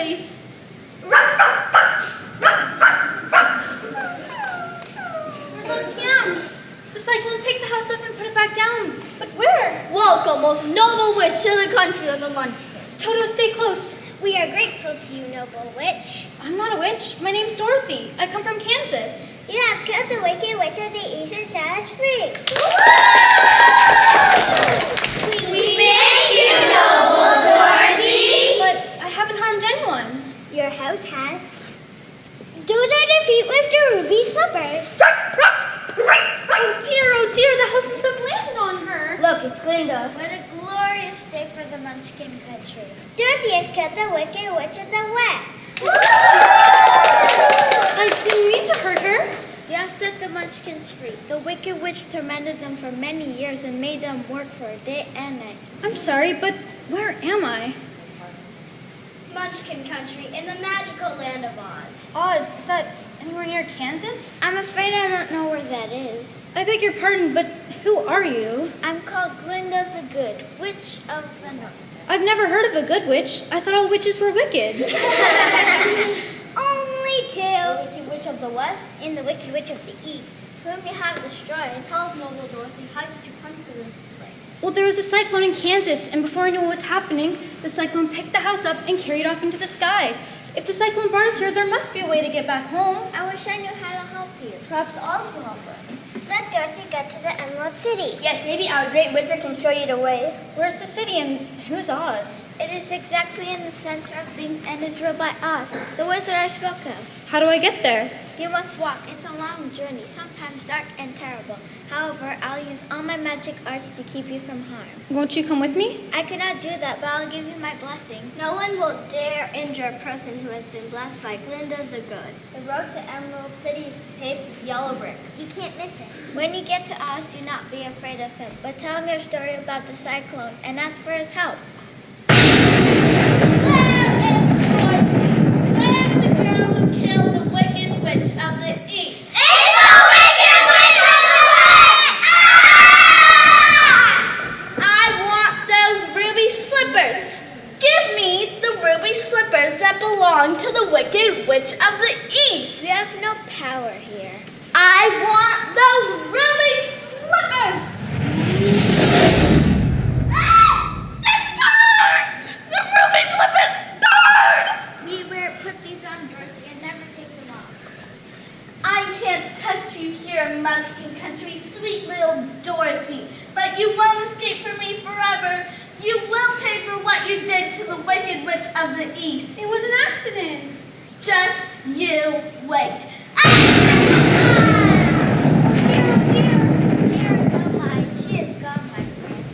face. Where's Aunt Tiam? The cyclone picked the house up and put it back down. But where? Welcome, most noble witch, to the country of the Munchkin. Toto, stay close. We are grateful to you, noble witch. I'm not a witch. My name's Dorothy. I come from Kansas. You have killed the wicked witch of the East and set us free. We thank you, noble Dorothy. But I haven't harmed anyone. Your house has. Those are the feet with the ruby slippers. Oh dear, the house must have landed on her. Look, it's Glinda. What a glorious day for the Munchkin country. Dorothy has killed the wicked witch of the West. I didn't mean to hurt her. You have set the Munchkins free. The wicked witch tormented them for many years and made them work for a day and night. I'm sorry, but where am I? Munchkin country in the magical land of Oz. Oz, is that anywhere near Kansas? I'm afraid I don't know where that is. I beg your pardon, but who are you? I'm called Glinda the Good, Witch of the North. I've never heard of a good witch. I thought all witches were wicked. Only two. The wicked witch of the West, In the wicked witch of the East, whom you have destroyed. tell us, noble Dorothy, how did you come to this place? Well, there was a cyclone in Kansas, and before I knew what was happening, the cyclone picked the house up and carried off into the sky. If the cyclone brought us here, there must be a way to get back home. I wish I knew how to help you. Perhaps Oz will help us. Let Dorothy get to the Emerald City. Yes, maybe our great wizard can show you the way. Where's the city, and who's Oz? It is exactly in the center of things and is ruled by Oz, the wizard I spoke of. How do I get there? You must walk. It's a long journey, sometimes dark and terrible. However, I'll use all my magic arts to keep you from harm. Won't you come with me? I cannot do that, but I'll give you my blessing. No one will dare injure a person who has been blessed by Glinda the Good. The road to Emerald City is paved with yellow brick. You can't miss it. When you get to Oz, do not be afraid of him, but tell him your story about the cyclone and ask for his help. Where's the girl who killed the wicked witch of the East? I want those ruby slippers. Give me the ruby slippers that belong to the wicked witch of the East. We have no power here. I want those ruby slippers. They burn! The ruby slippers burn! We will put these on, Dorothy, and never take them off. I can't touch you here in Munchkin country, sweet little Dorothy, but you won't escape from me forever. You will pay for what you did to the wicked witch of the East. It was an accident. Just you wait. Here go my, she is gone, my friends.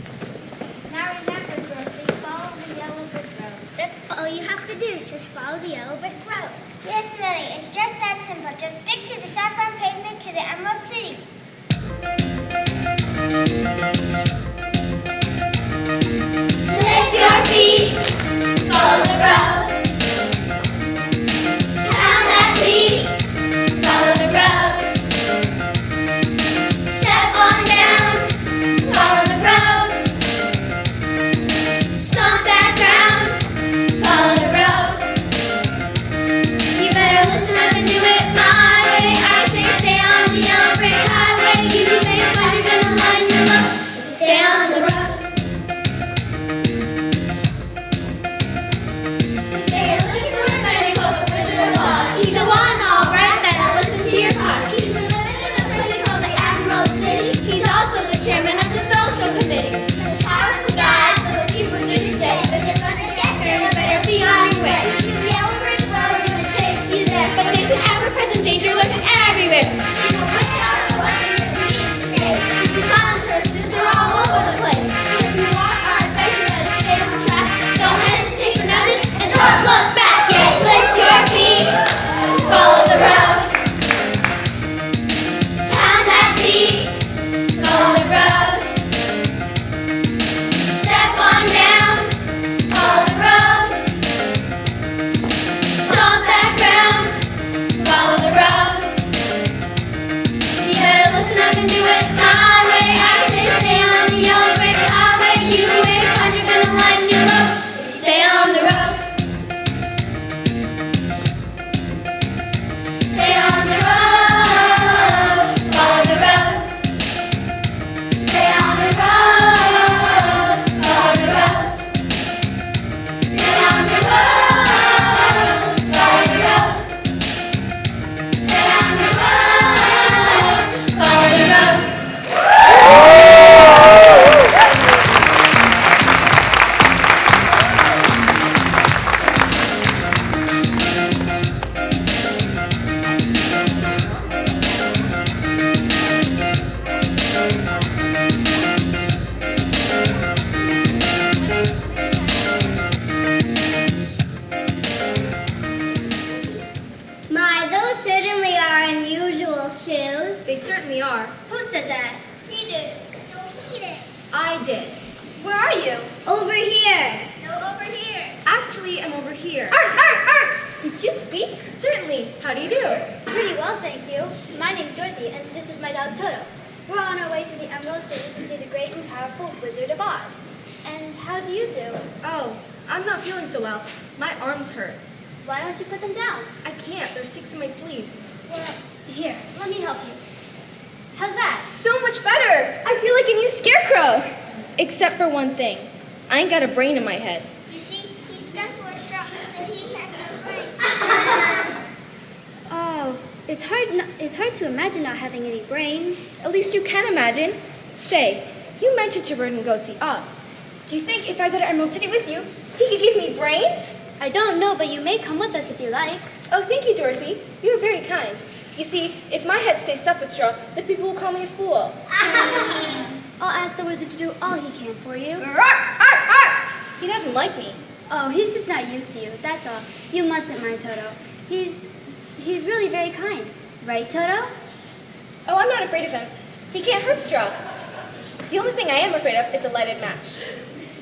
Now remember, Dorothy, follow the yellow brick road. That's all you have to do, just follow the yellow brick road. Yes, really, it's just that simple. Just stick to the saffron pavement to the Emerald City. Lift your feet, follow the road. Sound that beat, follow the road. Step on down, follow the road. Stomp that ground, follow the road. You better listen up and do it my way. I say stay on the yellow brick highway. Easy face, but you're gonna line your up if you stay on the road. certainly are. Who said that? He did. No, he did. I did. Where are you? Over here. No, over here. Actually, I'm over here. Did you speak? Certainly. How do you do? Pretty well, thank you. My name's Dorothy, and this is my dog Toto. We're on our way to the Emerald City to see the great and powerful Wizard of Oz. And how do you do? Oh, I'm not feeling so well. My arms hurt. Why don't you put them down? I can't. There are sticks in my sleeves. Well, here, let me help you. How's that? So much better. I feel like a new Scarecrow. Except for one thing. I ain't got a brain in my head. You see, he's got for a straw, so he has no brain. Oh, it's hard to imagine not having any brains. At least you can imagine. Say, you mentioned you're going to go see Oz. Do you think if I go to Emerald City with you, he could give me brains? I don't know, but you may come with us if you like. Oh, thank you, Dorothy. You are very kind. You see, if my head stays stuffed with straw, then people will call me a fool. I'll ask the wizard to do all he can for you. He doesn't like me. Oh, he's just not used to you, that's all. You mustn't mind Toto. He's really very kind. Right, Toto? Oh, I'm not afraid of him. He can't hurt straw. The only thing I am afraid of is a lighted match.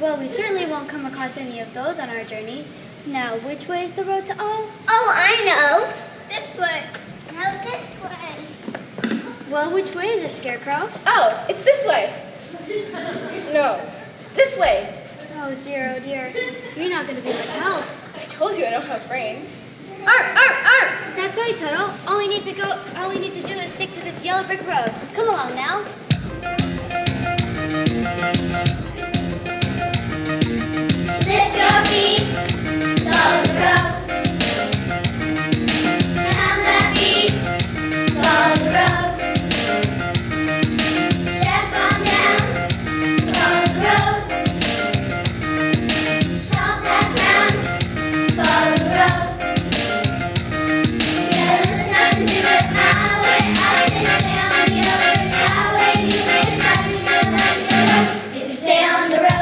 Well, we certainly won't come across any of those on our journey. Now, which way is the road to Oz? Oh, I know. This way. No, this way. Well, which way is it, Scarecrow? Oh, it's this way. No, this way. Oh dear, you're not going to be much help. I told you I don't have brains. That's right, Toto. All we need to do is stick to this yellow brick road. Come along now. Slip your feet, follow the road. Sound that beat, follow the road. Step on down, follow the road. Stomp that ground, follow the road. Yeah, there's nothing to it my way. I say stay on the other highway. You may have to go down the road. If you stay on the road.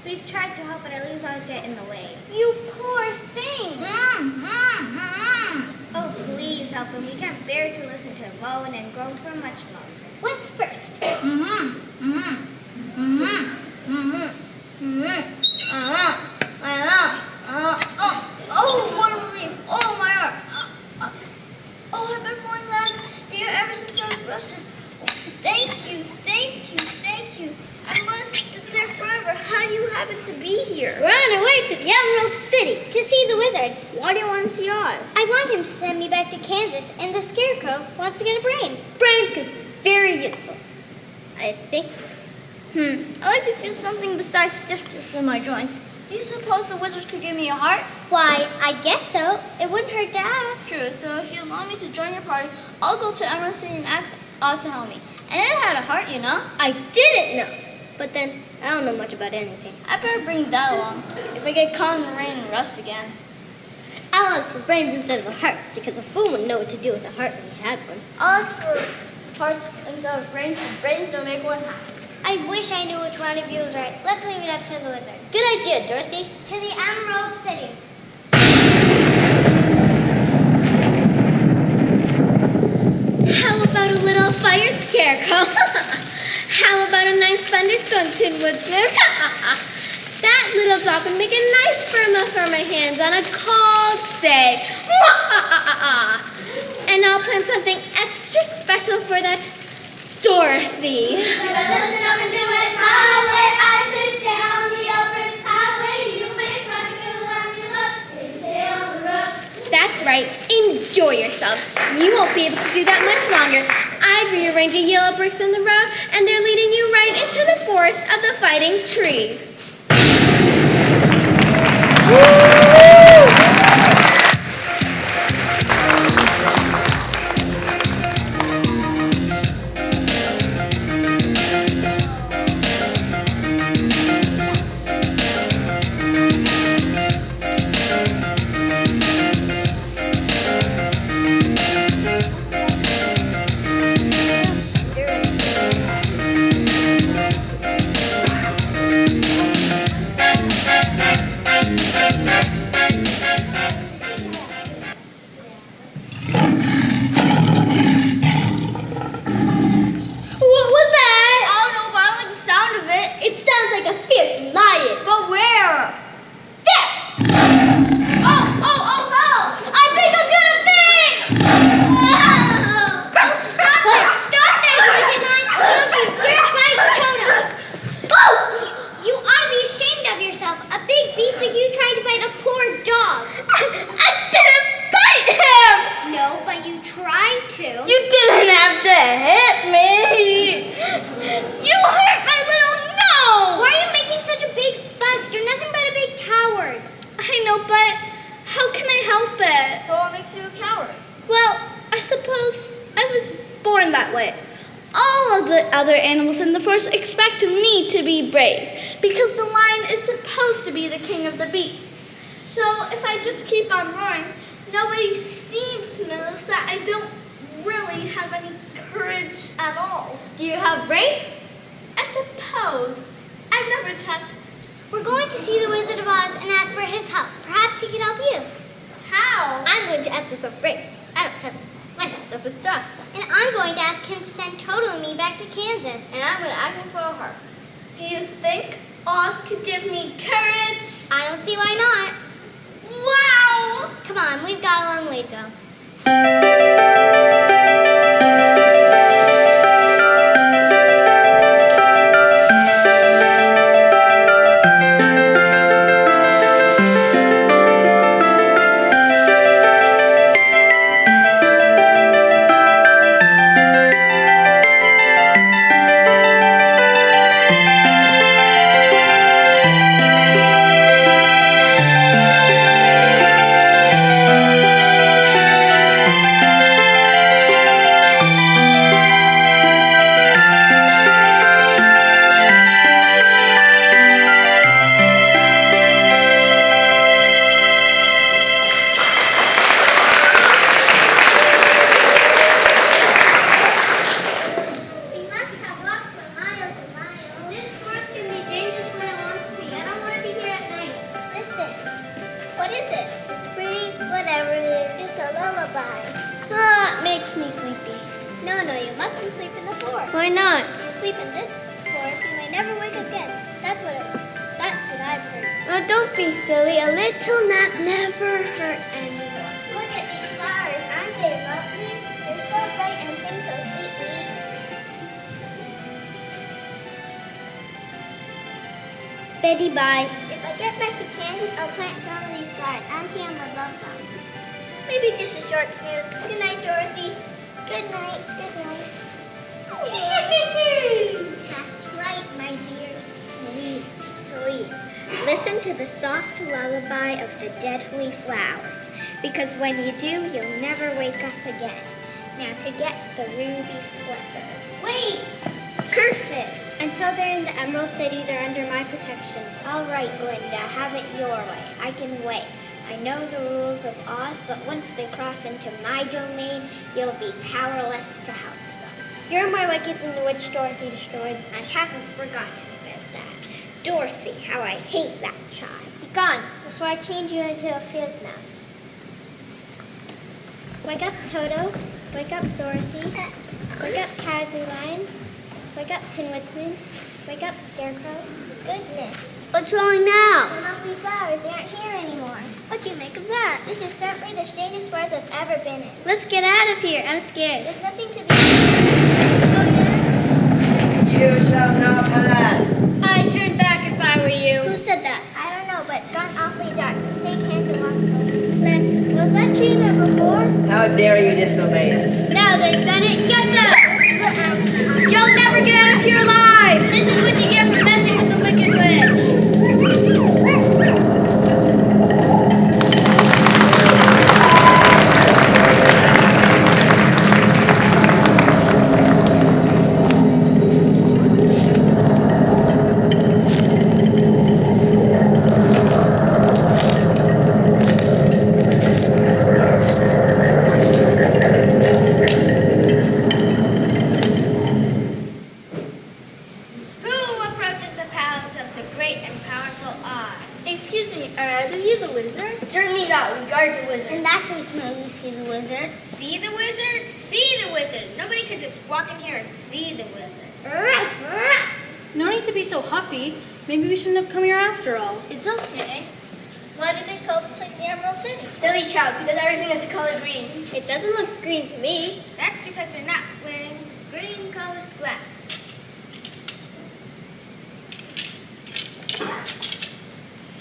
We've tried to help, but our leaves always get in the way. You poor thing. Oh, please help him. We can't bear to listen to him moan and groan for much longer. What's first? Oh, more relief. Oh, my arm. Oh, I've been more relaxed here ever since I was rusted. Thank you. I must sit there forever. How do you happen to be here? We're on our way to the Emerald City to see the wizard. Why do you want to see Oz? I want him to send me back to Kansas, and the Scarecrow wants to get a brain. Brains could be very useful, I think. I like to feel something besides stiffness in my joints. Do you suppose the wizard could give me a heart? Why, I guess so. It wouldn't hurt to ask. True, so if you allow me to join your party, I'll go to Emerald City and ask Oz to help me. And it had a heart, you know. I didn't know. But then, I don't know much about anything. I better bring that along if I get caught in the rain and rust again. I'll ask for brains instead of a heart, because a fool would know what to do with a heart when he had one. I'll ask for hearts instead of brains, and brains don't make one happy. I wish I knew which one of you was right. Let's leave it up to the wizard. Good idea, Dorothy. To the Emerald City. How about a little fire, Scarecrow? How about a nice thunderstorm, Tin Woodsman. That little dog would make a nice fur for my hands on a cold day. And I'll plan something extra special for that Dorothy. Better listen up and do it my way. I say stay on the open highway. You may try to get around your luck. Stay on the road. That's right. Enjoy yourselves. You won't be able to do that much longer. I've rearranged the yellow bricks on the road, and they're leading you right into the forest of the fighting trees. Other animals in the forest expect me to be brave because the lion is supposed to be the king of the beasts. So if I just keep on roaring, nobody seems to notice that I don't really have any courage at all. Do you have brains? I suppose. I've never checked. We're going to see the Wizard of Oz and ask for his help. Perhaps he can help you. How? I'm going to ask for some brains. I don't have my stuff is strong. And I'm going to ask him to send Toto and me back to Kansas. And I'm going to ask him for a heart. Do you think Oz could give me courage? I don't see why not. Wow! Come on, we've got a long way to go. Why not? If you sleep in this forest, you may never wake again. That's what I've heard. Oh, don't be silly. A little nap never hurt anyone. Look at these flowers. Aren't they lovely? They're so bright and sing so sweetly. Betty, bye. If I get back to Kansas, I'll plant some of these flowers. Auntie Anne would love them. Maybe just a short snooze. Good night, Dorothy. Good night. Good night. That's right, my dear. Sleep, sleep. Listen to the soft lullaby of the deadly flowers, because when you do, you'll never wake up again. Now to get the ruby slipper. Wait! Curses! Until they're in the Emerald City, they're under my protection. All right, Glinda, have it your way. I can wait. I know the rules of Oz, but once they cross into my domain, you'll be powerless to help them. You're more wicked than the witch Dorothy destroyed. I haven't forgotten about that. Dorothy, how I hate that child. Be gone, before I change you into a field mouse. Wake up, Toto. Wake up, Dorothy. Wake up, Cowardly Lion. Wake up, Tin Woodsman. Wake up, Scarecrow. Goodness. What's wrong now? The lovely flowers aren't here anymore. What do you make of that? This is certainly the strangest forest I've ever been in. Let's get out of here. I'm scared. There's nothing to be scared. Oh, yeah? You shall not pass. I'd turn back if I were you. Who said that? I don't know, but it's gotten awfully dark. Let's take hands and walk slowly. Was that tree there before? How dare you disobey us? Now they've done it. Get them! You'll never get out of here alive! This is what you get for messing with the Wicked Witch. Certainly not. We guard the wizard. In that case, may we see the wizard? See the wizard? See the wizard. Nobody could just walk in here and see the wizard. No need to be so huffy. Maybe we shouldn't have come here after all. It's okay. Why did they call this place the Emerald City? Silly child, because everything has the color green. It doesn't look green to me. That's because they're not wearing green colored glasses.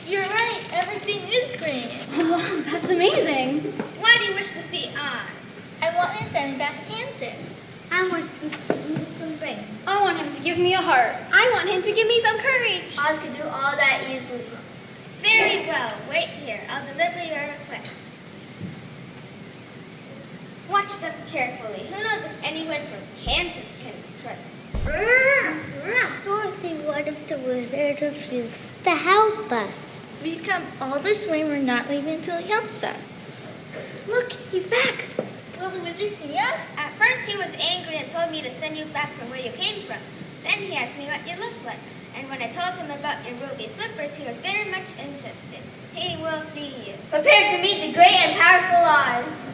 You're right, everything is green. Oh, that's amazing. Why do you wish to see Oz? I want him to send me back to Kansas. I want some rain. I want him to give me a heart. I want him to give me some courage. Oz could do all that easily. Very well. Wait here. I'll deliver your request. Watch them carefully. Who knows if anyone from Kansas can trust them. Dorothy, what if the wizard refuses to help us? We've come all this way, we're not leaving until he helps us. Look, he's back. Will the wizard see us? At first he was angry and told me to send you back from where you came from. Then he asked me what you looked like. And when I told him about your ruby slippers, he was very much interested. He will see you. Prepare to meet the great and powerful Oz.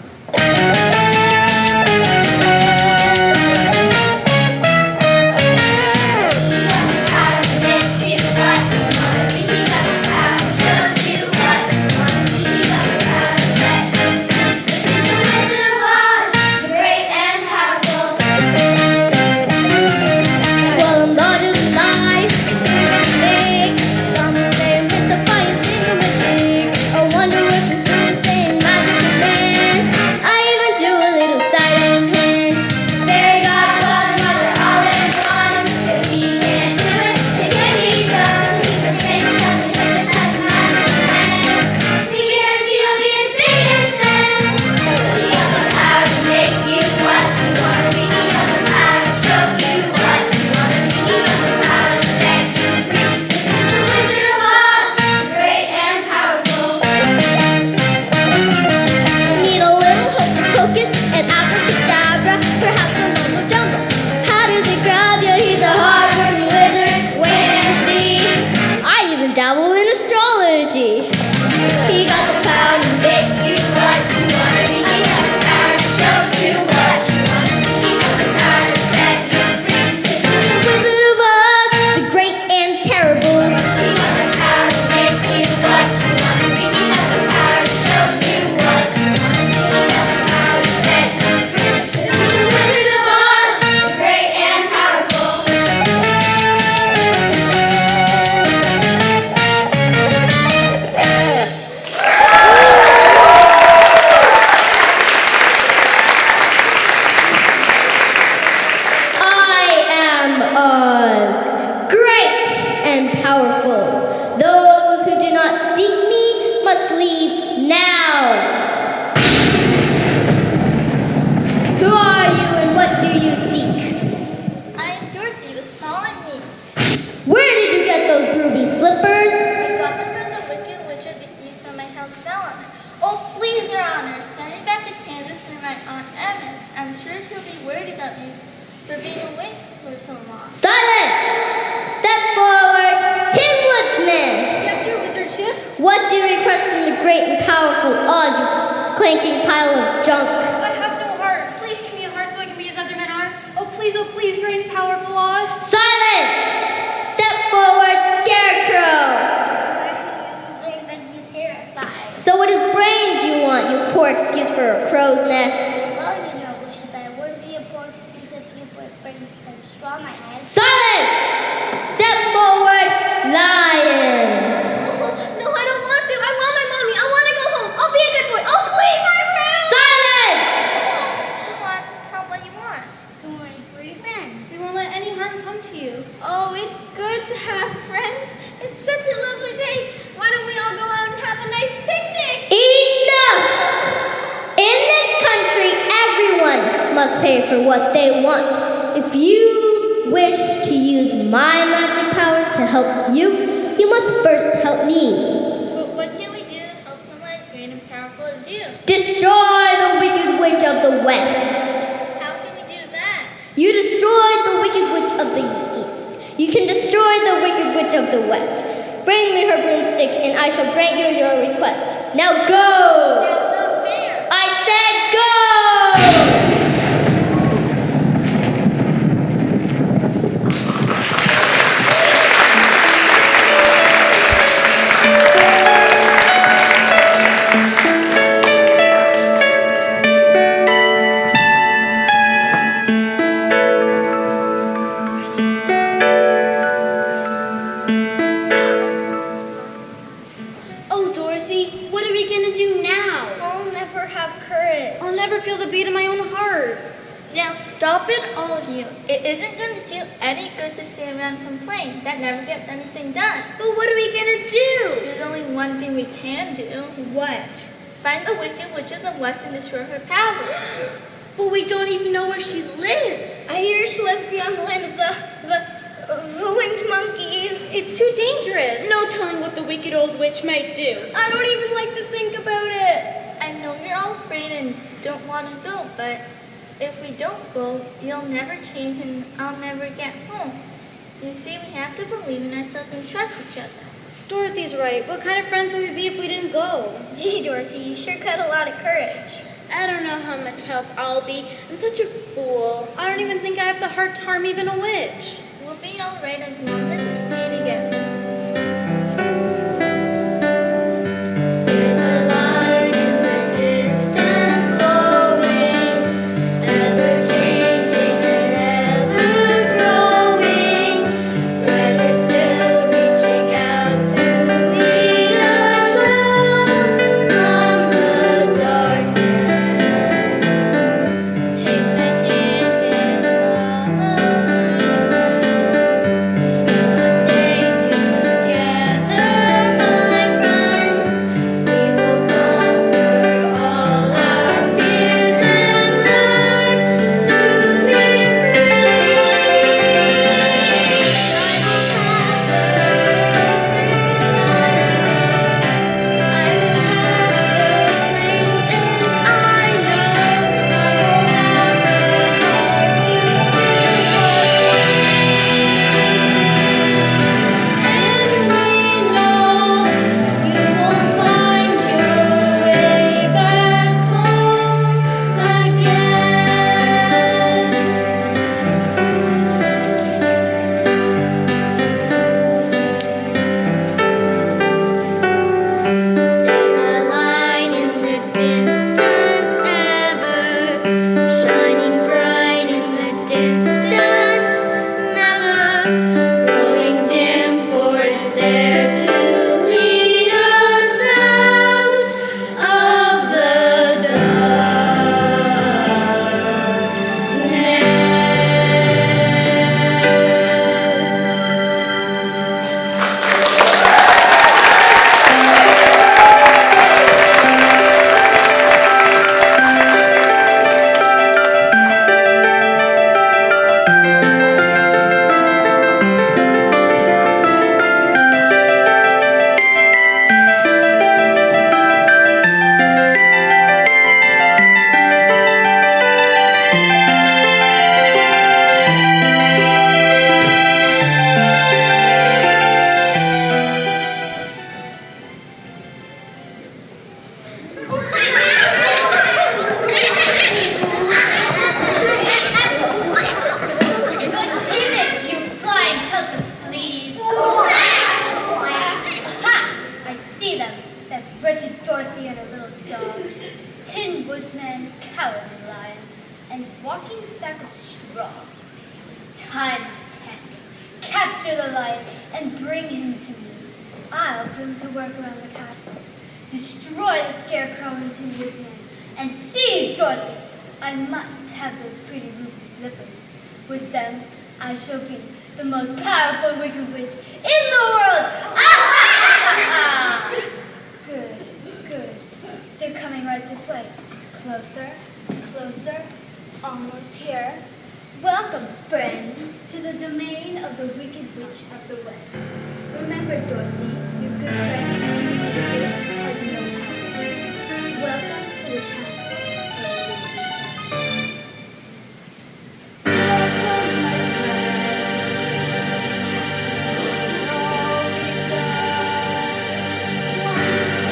I have no heart. Please give me a heart so I can be as other men are. Oh, please, great and powerful Oz. crow's nest. Well, you know, wishes, but it wouldn't be important to use if you bring some straw in my head. Silence! Step forward, lion. No, I don't want to. I want my mommy. I want to go home. I'll be a good boy. I'll clean my room. Silence! Come on, tell what you want. Don't worry, we're your friends. We won't let any harm come to you. Oh, it's good to have friends. It's such a lovely day. Why don't we all go out and have a nice picnic? Enough! In this country, everyone must pay for what they want. If you wish to use my magic powers to help you, you must first help me. But what can we do to help someone as great and powerful as you? Destroy the wicked witch of the west. How can we do that? You destroy the wicked witch of the east. You can destroy the wicked witch of the west. Bring me her broomstick, and I shall grant you your request. Now go! That's not fair. I said go! Oh, Dorothy, what are we gonna do now? I'll never have courage. I'll never feel the beat of my own heart. Now stop it, all of you. It isn't going to do any good to sit around and complain. That never gets anything done. But what are we gonna do? There's only one thing we can do. What? Find the wicked witch of the west and destroy her power. But we don't even know where she lives. I hear she lives beyond the land of the winged monkeys. It's too dangerous. No telling what the wicked old witch might do. I don't even like to think about it. I know you're all afraid and don't want to go, but if we don't go, you'll never change and I'll never get home. You see, we have to believe in ourselves and trust each other. Dorothy's right. What kind of friends would we be if we didn't go? Gee, Dorothy, you sure got a lot of courage. I don't know how much help I'll be. I'm such a fool. I don't even think I have the heart to harm even a witch. We'll be all right as long as we stay together. There's a light in the distance glowing, ever changing and ever growing. Treasure still reaching out to lead us out from the darkness. Take my hand and follow my road. We must stay together. sack of straw. It's time, pets. Capture the lion and bring him to me. I'll put him to work around the castle. Destroy the Scarecrow into the woodsman and seize Dorothy. I must have those pretty ruby slippers. With them, I shall be the most powerful wicked witch in the world. Good, good. They're coming right this way. Closer, closer, almost here. Welcome, friends, to the domain of the Wicked Witch of the West. Remember, Dorothy, your good friend, has no power. Welcome to the castle of the Wicked Witch. Welcome, my friends, to the castle. Oh, it's a wonderful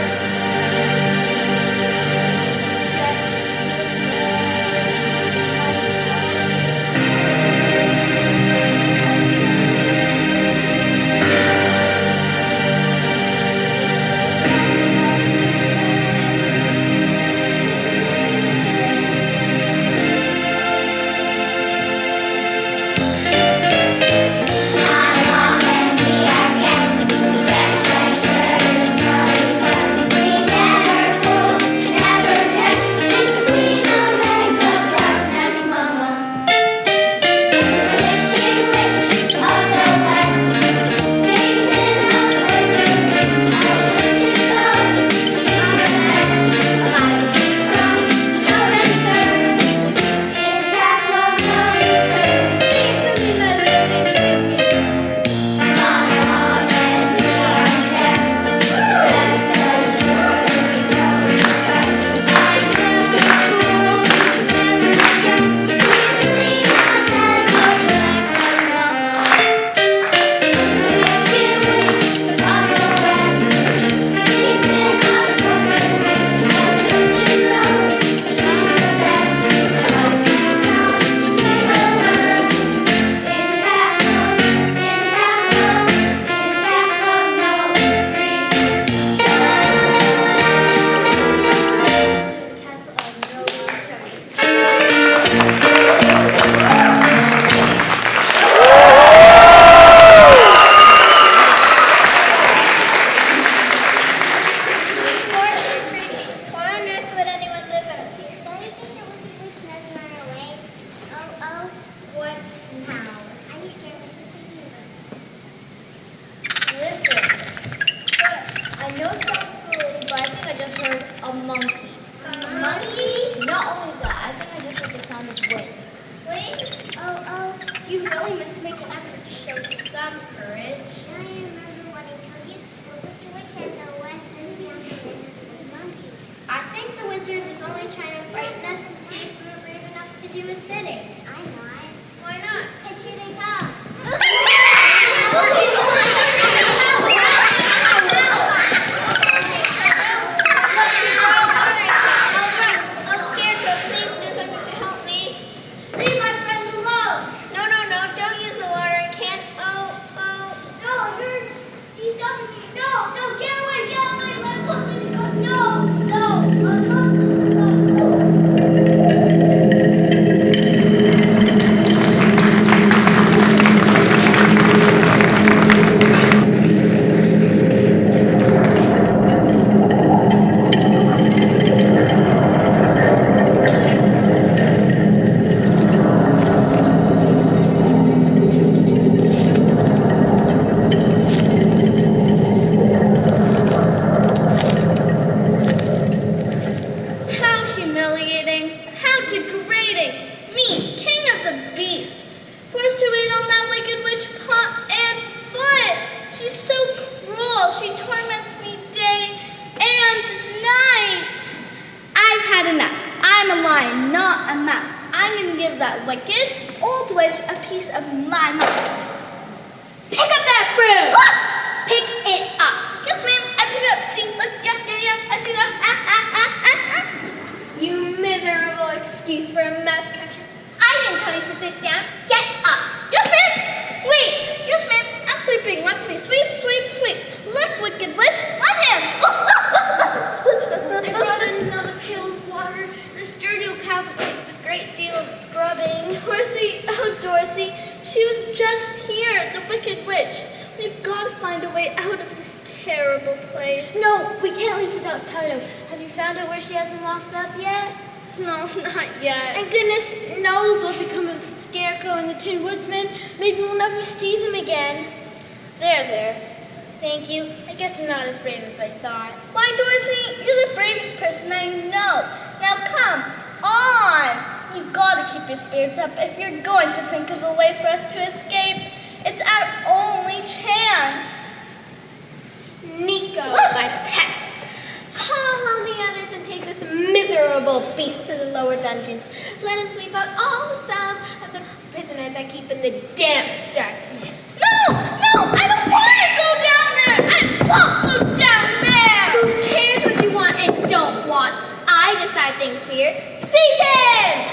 This dirty old castle takes a great deal of scrubbing. sobbing. Dorothy, oh Dorothy, she was just here, the Wicked Witch. We've got to find a way out of this terrible place. No, we can't leave without Toto. Have you found out where she hasn't locked up yet? No, not yet. And goodness knows what become of the Scarecrow and the Tin Woodsman. Maybe we'll never see them again. There. Thank you. I guess I'm not as brave as I thought. Why, Dorothy, you're the bravest person I know. Now come on. You've got to keep your spirits up if you're going to think of a way for us to escape. It's our only chance. Nico, my pet. Call on the others and take this miserable beast to the lower dungeons. Let him sweep out all the cells of the prisoners I keep in the damp darkness. No, I don't want to go down there. I won't go down there. Who cares what you want and don't want? I decide things here. Seize him!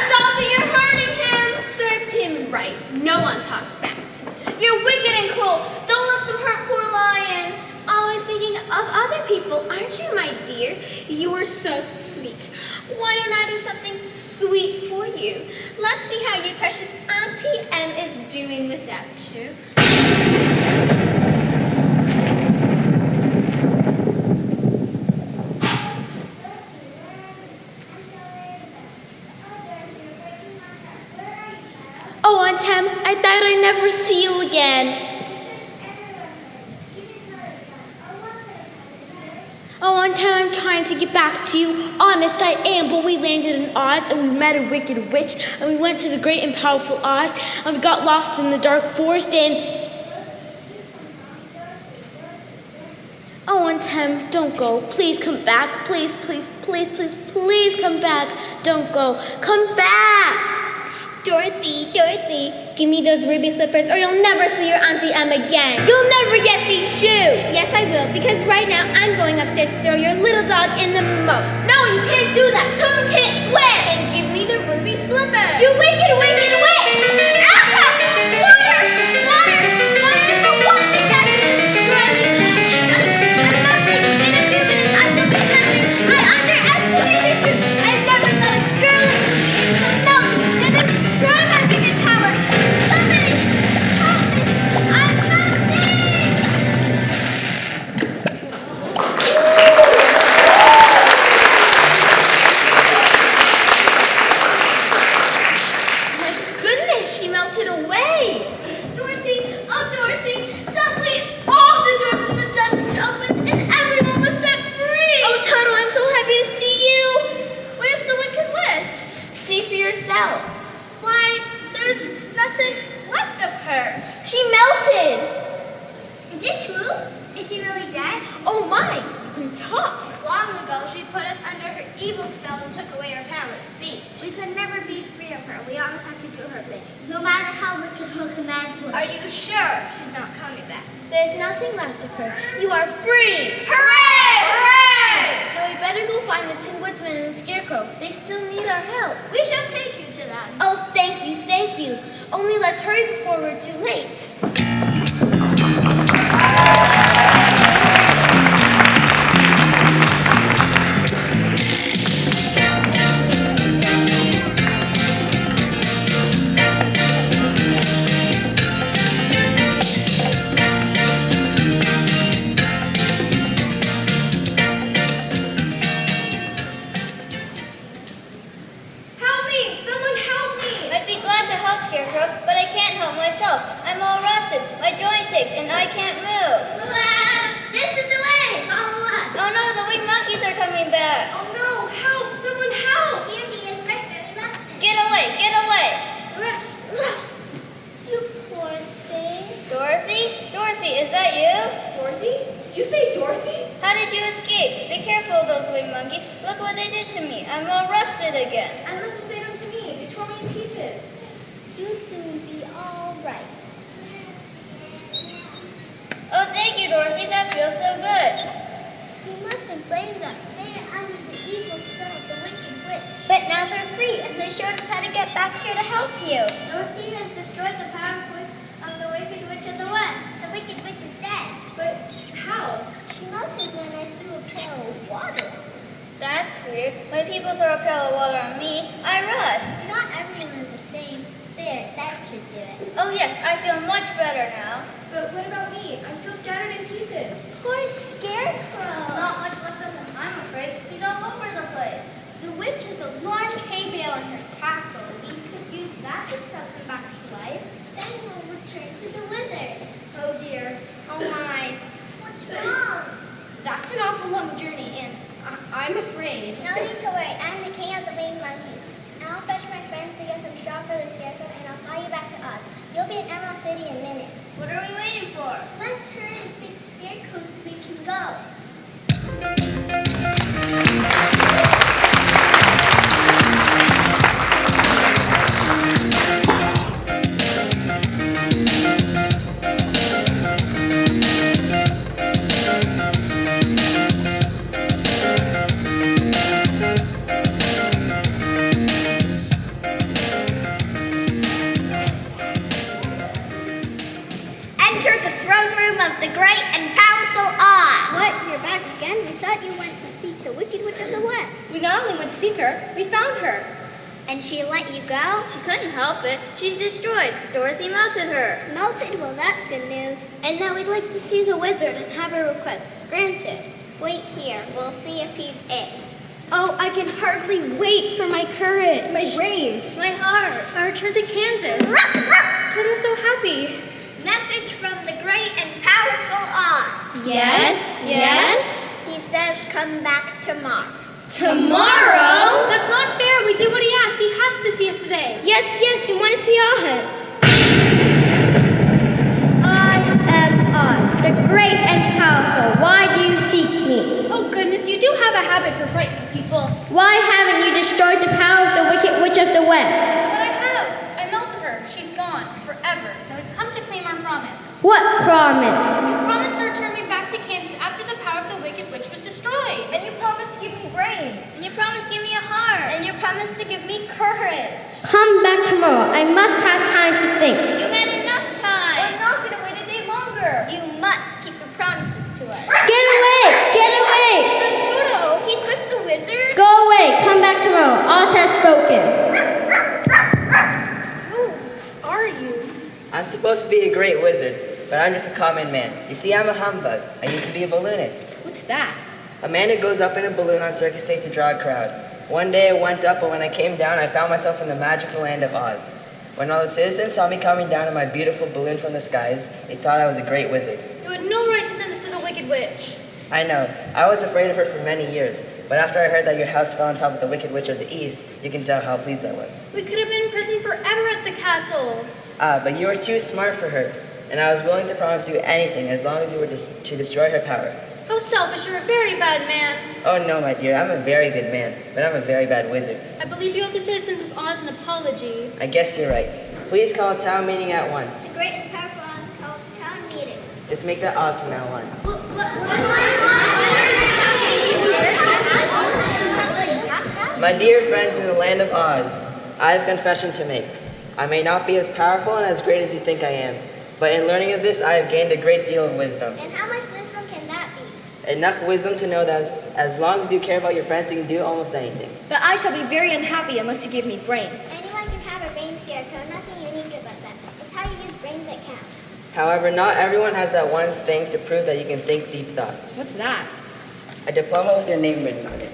Stop it, you're hurting him. Serves him right. No one talks back to him. You're wicked and cruel. Don't let them hurt poor Lion. Always thinking of other people, aren't you, my dear? You're so sweet. Why don't I do something sweet for you? Let's see how your precious Auntie Em is doing without you. Oh, Aunt Em, I thought I'd never see you again. Oh, Aunt Em, I'm trying to get back to you. Honest, I am, but we landed in Oz, and we met a wicked witch, and we went to the great and powerful Oz, and we got lost in the dark forest, and... Oh, Aunt Em, don't go. Please come back. Please come back. Don't go. Come back! Dorothy, give me those ruby slippers or you'll never see your Auntie Em again. You'll never get these shoes. Yes, I will, because right now I'm going upstairs to throw your little dog in the moat. No, you can't do that. Toto can't swim. And give me the ruby slippers. You wicked witch! Ah! Water is the one thing that can destroy me. I'm melting. In a few minutes, I shall be melting. I underestimated you. I've never thought a girl like you to melt and destroy my wicked power. Somebody help me. I'm melting. My goodness, she melted away. Dorothy, suddenly all the doors in the dungeon opened and everyone was set free. Oh, Toto, I'm so happy to see you. Where's the Wicked Witch? See for yourself. Why, there's nothing left of her. She melted. Is it true? Is she really dead? Oh my, you can talk. Long ago, she put us under her evil spell and took away our power of speech. We could never be free of her. We always have to do her bidding. No matter how wicked her commands were. Are you sure she's not coming back? There's nothing left of her. You are free. Hooray! Now we better go find the Tin Woodsman and the Scarecrow. They still need our help. We shall take you to them. Oh, thank you. Only let's hurry before we're too late. I'd be glad to help, Scarecrow, but I can't help myself. I'm all rusted, my joints ache, and I can't move. This is the way. Follow us. Oh no, the winged monkeys are coming back. Oh no, help! Someone help! Here he is, right there. He left it. Get away! You poor thing. Dorothy, is that you? Dorothy? Did you say Dorothy? How did you escape? Be careful of those winged monkeys. Look what they did to me. I'm all rusted again. And look what they done to me. They tore me in pieces. You'll soon be all right. Oh, thank you, Dorothy. That feels so good. You mustn't blame them. They are under the evil spell of the Wicked Witch. But now they're free, and they showed us how to get back here to help you. Dorothy has destroyed the power of the Wicked Witch of the West. The Wicked Witch is dead. But how? She melted when I threw a pail of water. That's weird. When people throw a pail of water on me, I rust. Not everyone is the same. There, that should do it. Oh yes, I feel much better now. But what about me? I'm still scattered in pieces. Poor Scarecrow. Not much left of him, I'm afraid. He's all over the place. The witch has a large hay bale in her castle. We could use that to suck him back to life. Then we'll return to the wizard. Oh dear. Oh my. What's wrong? That's an awful long journey, and I'm afraid. No need to worry. I'm the king of the winged monkey. I'll fetch my friends to get some straw for the scarecrow, and I'll fly you back to Oz. You'll be in Emerald City in minutes. What are we waiting for? Let's hurry and fix Scarecrow so we can go. Enter the throne room of the great and powerful Oz. What? You're back again? We thought you went to seek the Wicked Witch of the West. We not only went to seek her, we found her. And she let you go? She couldn't help it. She's destroyed. Dorothy melted her. Melted? Well, that's good news. And now we'd like to see the wizard and have our requests granted. Wait here. We'll see if he's in. Oh, I can hardly wait for my courage. My brains. My heart. I returned to Kansas. Toto's so happy. Message from the great and powerful Oz. Yes, yes. He says come back tomorrow. Tomorrow? That's not fair. We did what he asked. He has to see us today. Yes, we want to see Oz. I am Oz, the great and powerful. Why do you seek me? Oh goodness, you do have a habit for frightening people. Why haven't you destroyed the power of the Wicked Witch of the West? But I have. I melted her. She's gone forever. Now we've come to claim our promise. What promise? You promised to return me back to Kansas after the power of the Wicked Witch was destroyed. And you promised to give me brains. And you promised to give me a heart. And you promised to give me courage. Come back tomorrow. I must have time to think. You had enough time. We're not going to wait a day longer. You must keep your promises to us. Get away! Get away! That's Toto. He's with the wizard? Go away. Come back tomorrow. Oz has spoken. Who are you? I'm supposed to be a great wizard, but I'm just a common man. You see, I'm a humbug. I used to be a balloonist. What's that? A man who goes up in a balloon on circus day to draw a crowd. One day it went up, but when I came down, I found myself in the magical land of Oz. When all the citizens saw me coming down in my beautiful balloon from the skies, they thought I was a great wizard. You had no right to send us to the Wicked Witch. I know. I was afraid of her for many years, but after I heard that your house fell on top of the Wicked Witch of the East, you can tell how pleased I was. We could have been in prison forever at the castle. But you were too smart for her, and I was willing to promise you anything as long as you were to destroy her power. How selfish. You're a very bad man. Oh no, my dear, I'm a very good man, but I'm a very bad wizard. I believe you owe the citizens of Oz an apology. I guess you're right. Please call a town meeting at once. The great and powerful Oz called town meeting. Just make that Oz from now on. My dear friends in the land of Oz, I have a confession to make. I may not be as powerful and as great as you think I am, but in learning of this, I have gained a great deal of wisdom. And how much wisdom can that be? Enough wisdom to know that as long as you care about your friends, you can do almost anything. But I shall be very unhappy unless you give me brains. Anyone can have a brain Scarecrow. Nothing unique about that. It's how you use brains that counts. However, not everyone has that one thing to prove that you can think deep thoughts. What's that? A diploma with your name written on it.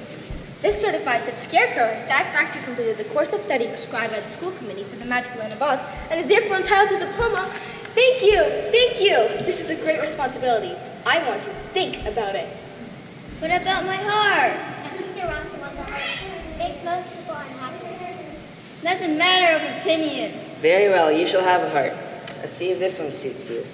This certifies that Scarecrow has satisfactorily completed the course of study prescribed by the school committee for the Magical Land of Oz and is therefore entitled to his diploma. Thank you! Thank you! This is a great responsibility. I want to think about it. What about my heart? I think you're wrong to want the heart. Makes most people unhappy. That's a matter of opinion. Very well, you shall have a heart. Let's see if this one suits you.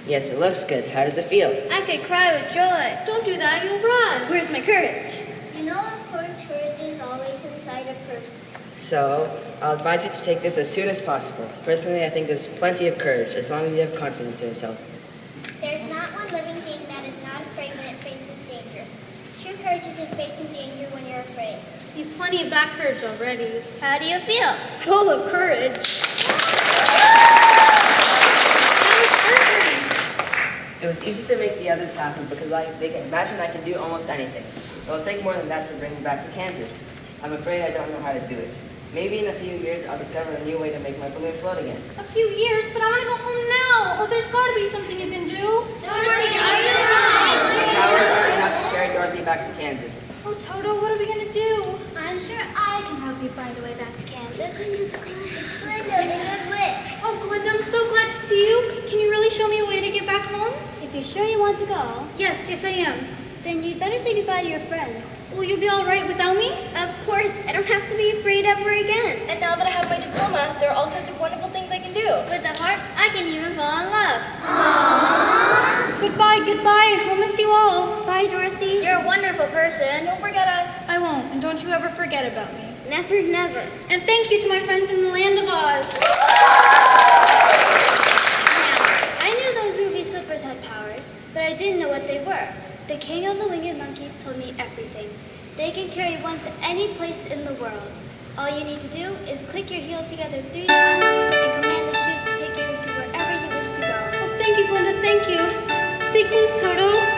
Yes, it looks good. How does it feel? I could cry with joy. Don't do that, you'll run. Where's my courage? You know, of course, courage is always inside a person. So, I'll advise you to take this as soon as possible. Personally, I think there's plenty of courage, as long as you have confidence in yourself. There's not one living thing that is not afraid when it faces danger. True courage is in facing danger when you're afraid. He's plenty of that courage already. How do you feel? Full of courage. It was easy to make the others happy because they can imagine I can do almost anything. It'll take more than that to bring me back to Kansas. I'm afraid I don't know how to do it. Maybe in a few years I'll discover a new way to make my balloon float again. A few years? But I want to go home now. Oh, there's got to be something you can do. Dorothy, are you trying? These powers aren't enough to carry Dorothy back to Kansas. Oh, Toto, what are we going to do? I'm sure I can help you find a way back to Kansas. Glinda's a good witch. Oh, Glinda, I'm so glad to see you. Can you really show me a way to get back home? If you're sure you want to go, Yes, I am. then you'd better say goodbye to your friends. Will you be all right without me? Of course, I don't have to be afraid ever again. And now that I have my diploma, there are all sorts of wonderful things I can do. With a heart, I can even fall in love. Goodbye. I'll miss you all. Bye, Dorothy. You're a wonderful person. Don't forget us. I won't, and don't you ever forget about me. Never, never. And thank you to my friends in the land of Oz. I knew those ruby slippers had powers, but I didn't know what they were. The king of the winged monkeys told me everything. They can carry one to any place in the world. All you need to do is click your heels together 3 times and command the shoes to take you to wherever you wish to go. Oh, thank you, Glinda, thank you. Stay close, Toto.